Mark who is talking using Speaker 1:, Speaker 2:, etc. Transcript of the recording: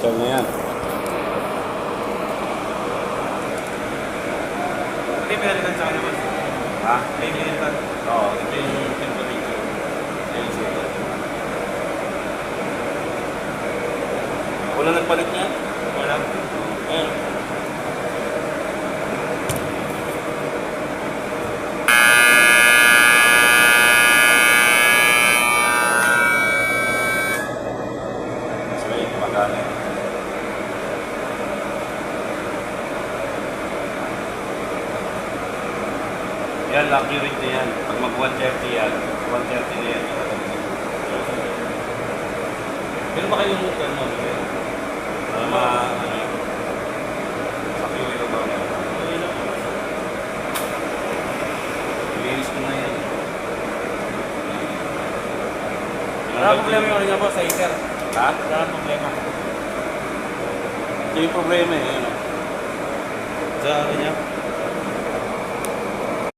Speaker 1: neutral na yan.
Speaker 2: Hindi pinalitan sa kanya mas.
Speaker 1: Ha?
Speaker 2: May pinalitan.
Speaker 1: Oo.
Speaker 2: Ito yung temperature. Ayun siya.
Speaker 1: Wala nagpalit niya?
Speaker 2: Wala.
Speaker 1: Ayun. Sabay, magana. Yan, lucky rate na yan. Pag mag 130 yan, 130 na yan.
Speaker 2: Meron ba kayong ano?
Speaker 1: Mga, ano, sa kiwilo ba? Linis ko na yan.
Speaker 2: Wala problema yung ano niya po sa heater.
Speaker 1: Ha?
Speaker 2: Wala problema.
Speaker 1: Ito yung problema eh. Ano?
Speaker 2: Sa ano niya?